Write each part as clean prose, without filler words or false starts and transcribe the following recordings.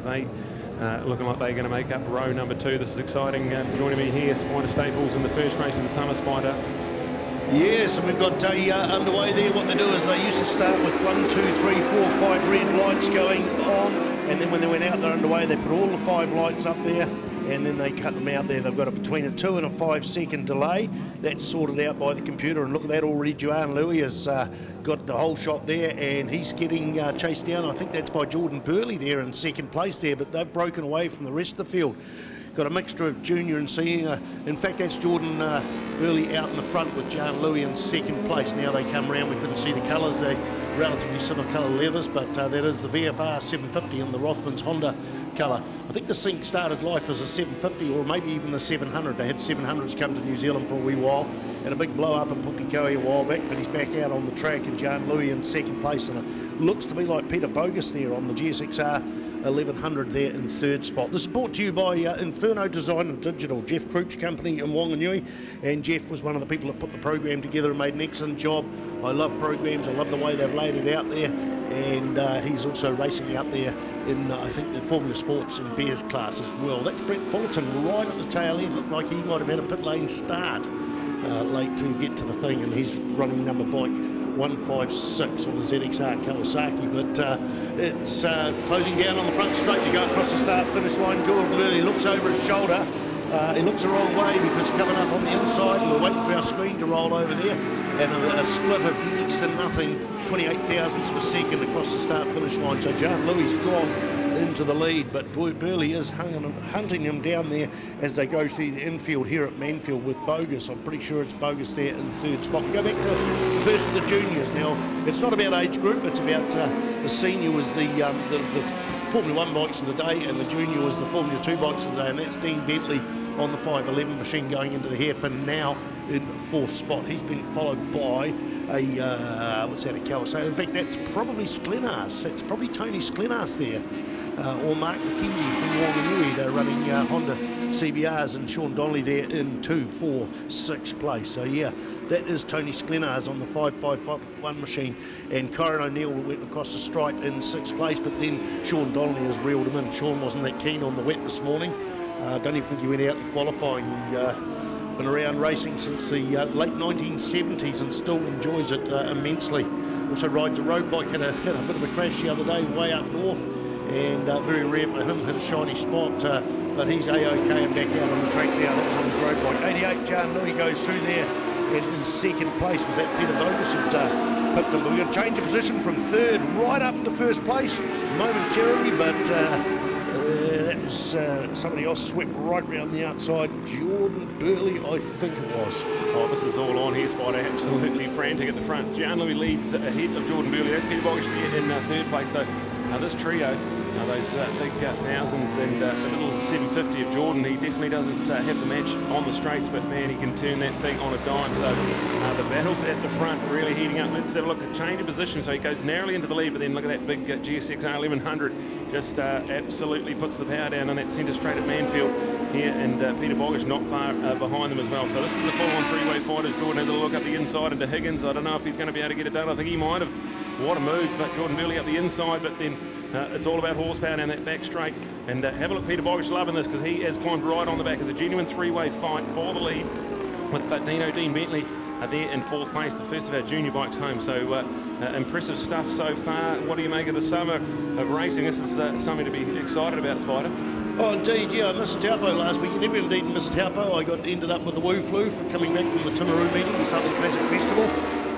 they looking like they're going to make up row number 2. This is exciting. Joining me here, Spider Staples in the first race of the summer, Spider. Yes, and we've got underway there. What they do is they used to start with 1, 2, 3, 4, 5 red lights going on, and then when they went out there underway, they put all the 5 lights up there, and then they cut them out there. They've got between a 2 and a 5 second delay. That's sorted out by the computer, and look at that already. Joanne Louis has got the whole shot there, and he's getting chased down. I think that's by Jordan Burley there in second place there, but they've broken away from the rest of the field. Got a mixture of junior and senior. In fact, that's Jordan Burley out in the front with Jan Louis in second place. Now they come round. We couldn't see the colours. They're relatively similar colour leathers, but that is the VFR 750 and the Rothmans Honda colour. I think this thing started life as a 750 or maybe even the 700. They had 700s come to New Zealand for a wee while. Had a big blow up in Pukekohe a while back, but he's back out on the track, and Jan Louis in second place. And it looks to be like Peter Bogus there on the GSXR 1100 there in third spot. This is brought to you by Inferno Design and Digital, Jeff Crouch Company in Whanganui, and Jeff was one of the people that put the program together and made an excellent job. I love programs, I love the way they've laid it out there, and he's also racing out there in I think the Formula Sports and Bears class as well. That's Brett Fullerton right at the tail end. Looked like he might have had a pit lane start late to get to the thing, and he's running number bike 156 on the ZXR Kawasaki, but it's closing down on the front straight to go across the start-finish line. Jordan Burley looks over his shoulder. He looks the wrong way because coming up on the inside, and we're waiting for our screen to roll over there, and a split of next to nothing, 28 thousandths of a second across the start-finish line. So Jan Louis gone into the lead, but Burley is hunting him down there as they go through the infield here at Manfeild with Bogus. I'm pretty sure it's Bogus there in third spot. We go back to the first of the juniors now. It's not about age group, it's about the senior was the Formula 1 bikes of the day, and the junior was the Formula 2 bikes of the day, and that's Dean Bentley on the 511 machine going into the hairpin now in fourth spot. He's been followed by a Kawasaki. In fact, that's probably Sklenas. That's probably Tony Sklenas there. Or Mark McKenzie from Whanganui. They're running Honda CBRs, and Sean Donnelly there in 2, 4, 6 place. So yeah, that is Tony Sklenas on the 551 machine, and Kyron O'Neill went across the stripe in 6th place, but then Sean Donnelly has reeled him in. Sean wasn't that keen on the wet this morning. Don't even think he went out in qualifying. He's been around racing since the late 1970s and still enjoys it immensely. Also rides a road bike, had a bit of a crash the other day way up north, and very rare for him, hit a shiny spot, but he's A-OK and back out on the track now. That was on his road bike. 88, Jan Louis goes through there, and in second place was that Peter Bogus had picked him. But we're going to change of position from third right up into first place momentarily, but that was somebody else swept right round the outside. Jordan Burley, I think it was. Oh, this is all on here, Spider. Absolutely frantic at the front. Jan Louis leads ahead of Jordan Burley. That's Peter Bogus there in third place. So this trio, those big thousands and the little 750 of Jordan, he definitely doesn't have the match on the straights, but man, he can turn that thing on a dime. So the battles at the front really heating up. Let's have a look at change of position. So he goes narrowly into the lead, but then look at that big GSXR 1100. Just absolutely puts the power down on that centre straight at Manfeild here, and Peter Bogus not far behind them as well. So this is a full-on three-way fight as Jordan has a look up the inside into Higgins. I don't know if he's going to be able to get it done. I think he might have. What a move, but Jordan Burley up the inside, but then it's all about horsepower down that back straight. And have a look, Peter Bogus loving this because he has climbed right on the back. It's a genuine three-way fight for the lead with Dean Bentley there in fourth place, the first of our junior bikes home. So impressive stuff so far. What do you make of the summer of racing? This is something to be excited about, Spider. Oh, indeed, yeah. I missed Taupo last week. You never indeed missed Taupo. I ended up with the woo flu for coming back from the Timaru meeting, the Southern Classic Festival.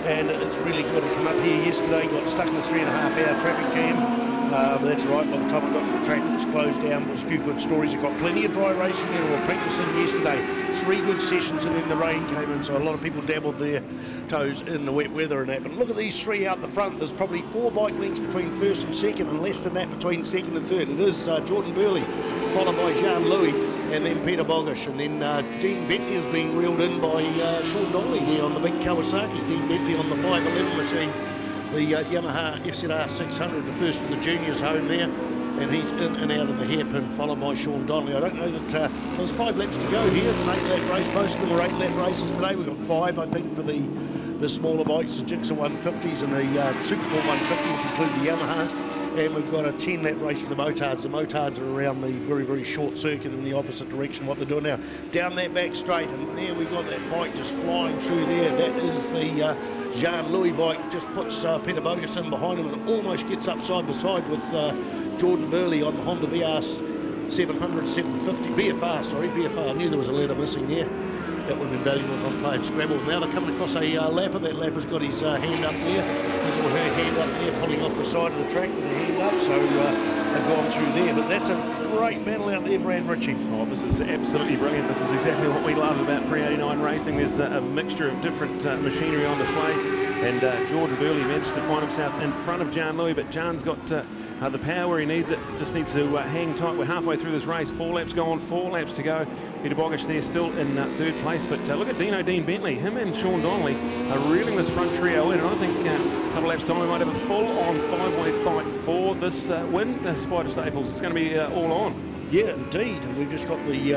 And it's really good to come up here yesterday. Got stuck in a 3.5-hour traffic jam. But that's right, by the time I got to the track, it was closed down. There was a few good stories. I got plenty of dry racing there. We were practicing yesterday. 3 good sessions, and then the rain came in, so a lot of people dabbled their toes in the wet weather and that. But look at these 3 out the front. There's probably 4 bike lengths between first and second, and less than that between second and third. It is Jordan Burley, followed by Jan Louis, and then Peter Bogus, and then Dean Bentley is being reeled in by Sean Donnelly here on the big Kawasaki. Dean Bentley on the 511 machine, the Yamaha FZR 600, the first of the juniors home there, and he's in and out of the hairpin, followed by Sean Donnelly. I don't know that there's 5 laps to go here. It's an 8-lap race. Most of them are 8-lap races today. We've got 5, I think, for the smaller bikes, the Gixxer 150s and the Super Sport 150, which include the Yamahas. and we've got a 10-lap race for the motards. The motards are around the very, very short circuit in the opposite direction, what they're doing now. Down that back straight, and there we got that bike just flying through there. That is the Jean-Louis bike, just puts Peter Bogus in behind him and almost gets up side by side with Jordan Burley on the Honda VR 700, 750, VFR. I knew there was a letter missing there. That would have been valuable if I'm playing Scrabble. Now they're coming across a lapper. That lapper's got his hand up there. His or her hand up there, pulling off the side of the track with their hand up. So they've gone through there. But that's a great battle out there, Brad Ritchie. Oh, this is absolutely brilliant. This is exactly what we love about Pre-89 racing. There's a mixture of different machinery on display. And Jordan Burley managed to find himself in front of Jean-Louis, but Jean's got the power where he needs it. Just needs to hang tight. We're halfway through this race. 4 laps gone, 4 laps to go. Peter Bogish there still in third place, but look at Dean Bentley. Him and Sean Donnelly are reeling this front trio in, and I think a couple of laps time we might have a full-on 5-way fight for this win. Spider Staples, it's going to be all on. Yeah, indeed. We've just got the...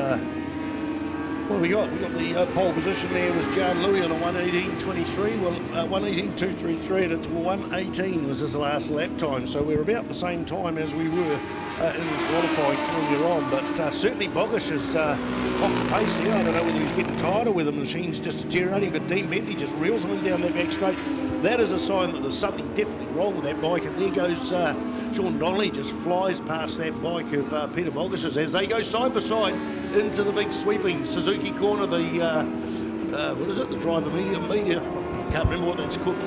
what have we got? We've got the pole position there was Jean-Louis on a 1:18.23. Well, 1:18.233, and it's 1:18 was his last lap time. So we're about the same time as we were in the qualifying earlier on. But certainly Bogish is off the pace there. I don't know whether he's getting tired or whether the machine's just deteriorating, but Dean Bentley just reels him down that back straight. That is a sign that there's something definitely wrong with that bike. And there goes Sean Donnelly, just flies past that bike of Peter Bogish's as they go side by side into the big sweeping Suzuki corner. The what is it? The driver media. I can't remember what that's called. The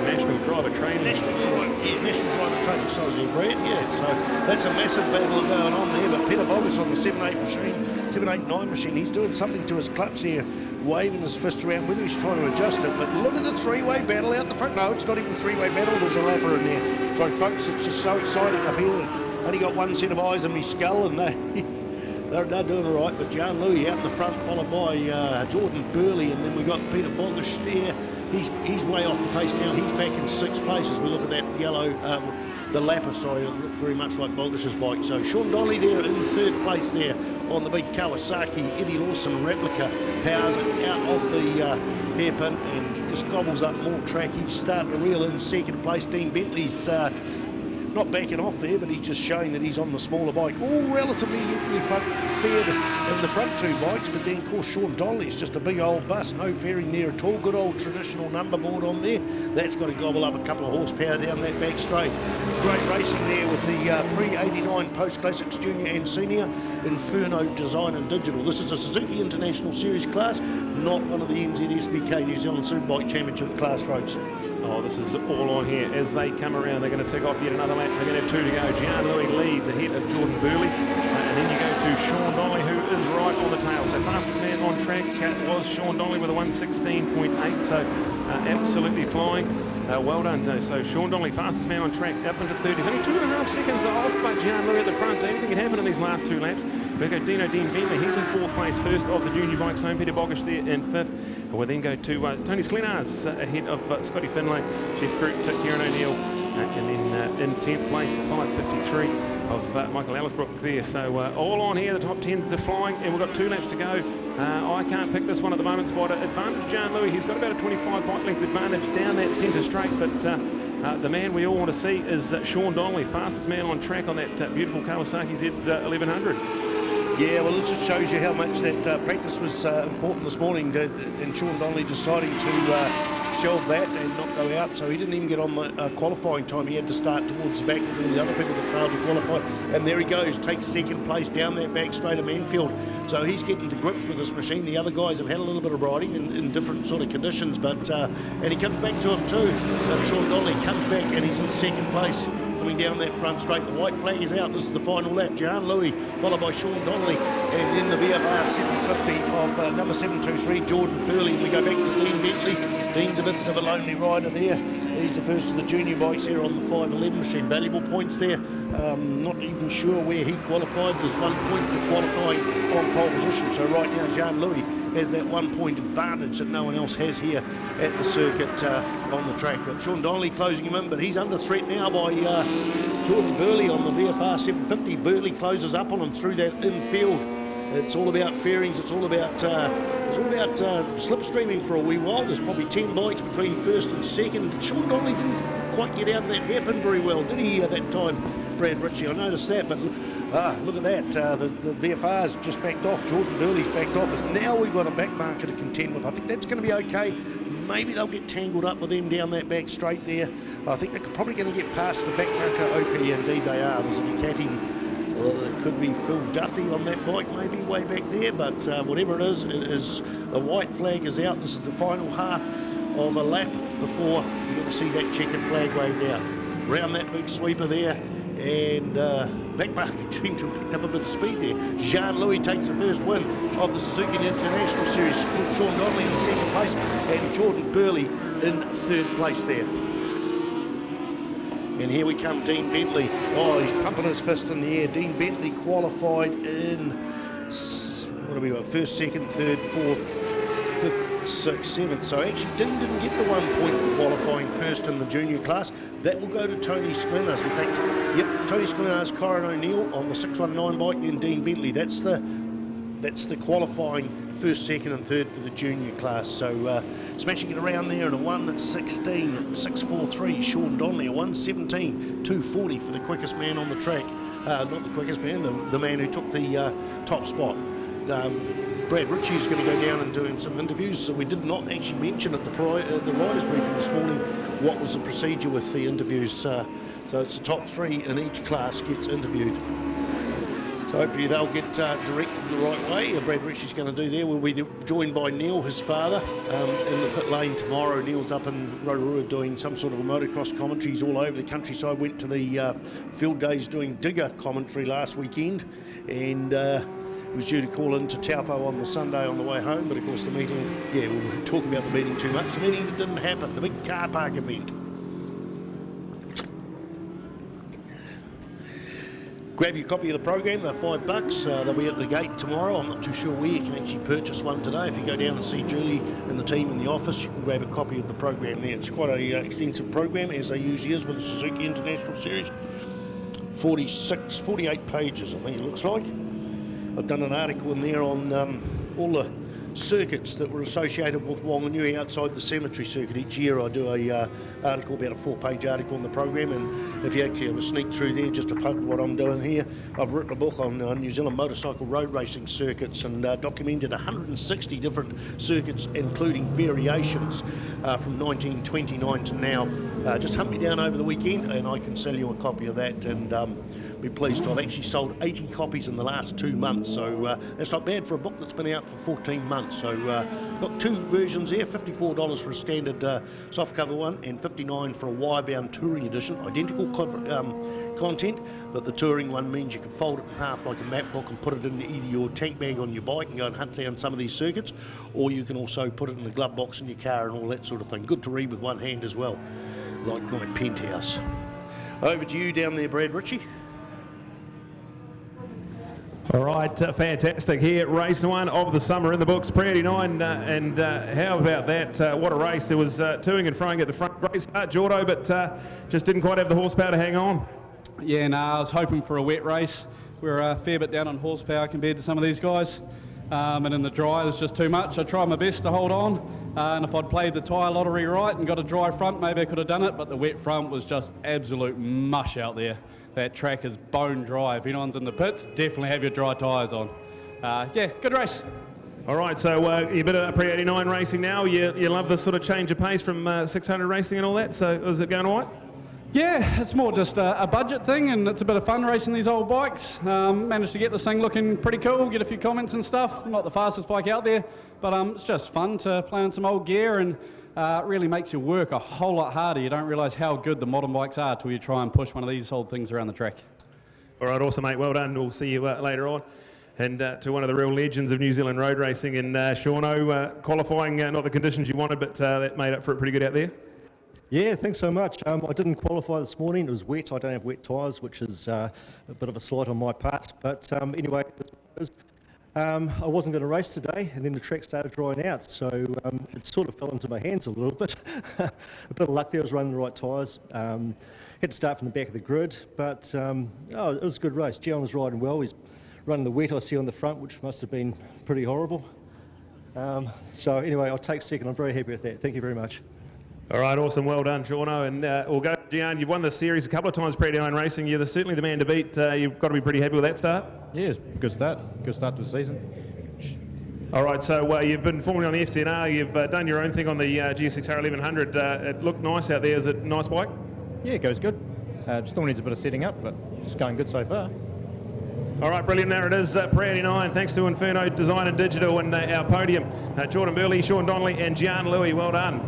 National Driver Training. National Driver Training. Sorry there, Brad. Yeah, so that's a massive battle going on there. But Peter Bogus on the 789 machine, he's doing something to his clutch there, waving his fist around, whether he's trying to adjust it. But look at the 3-way battle out the front. No, it's not even a 3-way battle. There's a lapper in there. Sorry, folks, it's just so exciting up here. Only got one set of eyes in my skull, and they're doing all right. But Jean-Louis out in the front, followed by Jordan Burley, and then we got Peter Bogish there. He's way off the pace now. He's back in 6th place as we look at that yellow, the lapper, sorry, it looked very much like Bogish's bike. So Sean Donnelly there in 3rd place there on the big Kawasaki Eddie Lawson replica, powers it out of the hairpin and just gobbles up more track. He's starting to reel in 2nd place. Dean Bentley's not backing off there, but he's just showing that he's on the smaller bike. All relatively equally fared in the front 2 bikes, but then of course Sean Donnelly's just a big old bus, no fairing there at all. Good old traditional number board on there. That's got to gobble up a couple of horsepower down that back straight. Great racing there with the pre-89 Post-Classics Junior and Senior Inferno Design and Digital. This is a Suzuki International Series class, not one of the NZSBK New Zealand Superbike Championship class roads. Oh, this is all on here. As they come around, they're going to tick off yet another lap. They're going to have 2 to go. Jean-Louis leads ahead of Jordan Burley. And then you go to Sean Donnelly, who is right on the tail. So fastest man on track was Sean Donnelly with a 1:16.8. So absolutely flying. Well done. So Sean Donnelly, fastest man on track, up into 30s. Only 2.5 seconds off Jean-Louis at the front. So anything can happen in these last 2 laps. We go Dean Bentley. He's in 4th place, first of the junior bikes home. Peter Bogish there in 5th. We'll then go to Tony Sklenars ahead of Scotty Finlay, Jeff Croot, Kieran O'Neill, and then in 10th place, the 5:53 of Michael Ellisbrook there. So all on here, the top 10s are flying, and we've got 2 laps to go. I can't pick this one at the moment, Spider. Advantage Jean-Louis. He's got about a 25 bike length advantage down that centre straight, but the man we all want to see is Sean Donnelly, fastest man on track on that beautiful Kawasaki Z1100. Yeah, well, it just shows you how much that practice was important this morning, and Sean Donnelly deciding to shelve that and not go out, so he didn't even get on the qualifying time. He had to start towards the back with all the other people that failed to qualify, and there he goes, takes 2nd place down that back straight of Manfeild. So he's getting to grips with this machine. The other guys have had a little bit of riding in different sort of conditions, but and he comes back to it too. Sean Donnelly comes back and he's in 2nd place. Coming down that front straight, the white flag is out. This is the final lap. Jean-Louis followed by Sean Donnelly, and then the VFR 750 of number 723 Jordan Burley. We go back to Dean Bentley. Dean's a bit of a lonely rider there. He's the first of the junior bikes here on the 511 machine. Valuable points there. Not even sure where he qualified. There's 1 point for qualifying on pole position. So right now Jean-Louis has that 1 point advantage that no one else has here at the circuit on the track. But Sean Donnelly closing him in, but he's under threat now by Jordan Burley on the VFR 750. Burley closes up on him through that infield. It's all about fairings. It's all about slipstreaming for a wee while. There's probably 10 bikes between 1st and 2nd. Sean Donnelly didn't quite get out of that hairpin very well, did he, that time, Brad Ritchie? I noticed that, but look at that. The VFR's just backed off. Jordan Burley's backed off. Now we've got a back marker to contend with. I think that's going to be okay. Maybe they'll get tangled up with them down that back straight there. I think they're probably going to get past the back marker. Okay, indeed they are. There's a Ducati. It could be Phil Duthie on that bike, maybe way back there, but whatever it is the white flag is out. This is the final half of a lap before you're going to see that checkered flag waved out. Round that big sweeper there, and back marker seemed to have picked up a bit of speed there. Jean-Louis takes the first win of the Suzuki International Series. Sean Donnelly in second place, and Jordan Burley in third place there. And here we come, Dean Bentley. Oh, he's pumping his fist in the air. Dean Bentley qualified in, what do we got, first, second, third, fourth, fifth, sixth, seventh. So actually Dean didn't get the 1 point for qualifying first in the junior class. That will go to Tony Sklinars. In fact, yep, Tony Sklinars, Kyron O'Neill on the 619 bike, then Dean Bentley. That's the qualifying first, second and third for the junior class. So smashing it around there at a 1:16.643. Sean Donnelly, a 1:17.240 for the quickest man on the track. Not the quickest man, the man who took the top spot. Brad Ritchie is going to go down and doing some interviews, so we did not actually mention at the riders briefing this morning what was the procedure with the interviews. So it's the top three in each class gets interviewed. So hopefully they'll get directed the right way. Brad Ritchie's going to do there. We'll be joined by Neil, his father, in the pit lane tomorrow. Neil's up in Rotorua doing some sort of a motocross commentary. He's all over the countryside. Went to the field days doing digger commentary last weekend, and he was due to call into Taupo on the Sunday on the way home, but of course the meeting, we were talking about the meeting too much. The meeting didn't happen, the big car park event. Grab your copy of the program, they're $5. They'll be at the gate tomorrow. I'm not too sure where you can actually purchase one today. If you go down and see Julie and the team in the office, you can grab a copy of the program there. It's quite an extensive program, as they usually is with the Suzuki International Series. 48 pages, I think it looks like. I've done an article in there on all the circuits that were associated with Wanganui outside the cemetery circuit. Each year I do a article, about a 4-page article on the program, and if you actually have a sneak through there just to plug what I'm doing here, I've written a book on New Zealand motorcycle road racing circuits and documented 160 different circuits, including variations from 1929 to now. Just hunt me down over the weekend and I can sell you a copy of that, and be pleased. I've actually sold 80 copies in the last 2 months, so that's not bad for a book that's been out for 14 months. So got 2 versions there, $54 for a standard softcover one and $59 for a wire-bound touring edition. Identical content, but the touring one means you can fold it in half like a map book and put it in either your tank bag on your bike and go and hunt down some of these circuits, or you can also put it in the glove box in your car and all that sort of thing. Good to read with one hand as well, like my penthouse. Over to you down there, Brad Ritchie. All right, fantastic here. Race 1 of the summer in the books, Pre-89, and how about that? What a race. There was toing and froing at the front. Great start, Jordo, but just didn't quite have the horsepower to hang on. Yeah, no, I was hoping for a wet race. We're a fair bit down on horsepower compared to some of these guys, and in the dry there's just too much. I tried my best to hold on, and if I'd played the tyre lottery right and got a dry front, maybe I could have done it, but the wet front was just absolute mush out there. That track is bone dry. If anyone's in the pits, definitely have your dry tyres on. Yeah, good race. All right, so you're a bit of Pre-89 racing now. You love this sort of change of pace from 600 racing and all that, so is it going all right? Yeah, it's more just a budget thing, and it's a bit of fun racing these old bikes. Managed to get this thing looking pretty cool, get a few comments and stuff. Not the fastest bike out there, but it's just fun to play on some old gear, and it really makes you work a whole lot harder. You don't realise how good the modern bikes are till you try and push one of these old things around the track. All right, awesome, mate. Well done. We'll see you later on. And to one of the real legends of New Zealand road racing, and Shauno, qualifying, not the conditions you wanted, but that made up for it pretty good out there. Yeah, thanks so much. I didn't qualify this morning. It was wet. I don't have wet tyres, which is a bit of a slight on my part. But anyway, I wasn't going to race today, and then the track started drying out, so it sort of fell into my hands a little bit. A bit of luck there. I was running the right tyres. Had to start from the back of the grid, but it was a good race. Gian was riding well. He's running the wet I see on the front, which must have been pretty horrible. So anyway, I'll take second. I'm very happy with that. Thank you very much. All right, awesome. Well done, Shauno, and we'll go Gian, you've won this series a couple of times pre-Iron Racing. You're certainly the man to beat. You've got to be pretty happy with that start. Yeah, it's a good start. Good start to the season. All right, so you've been forming on the FCNR. You've done your own thing on the GSXR 1100. It looked nice out there. Is it a nice bike? Yeah, it goes good. Still needs a bit of setting up, but it's going good so far. All right, brilliant. There it is, pre-89. Thanks to Inferno Design and Digital and our podium. Jordan Burley, Sean Donnelly and Gian Louis. Well done.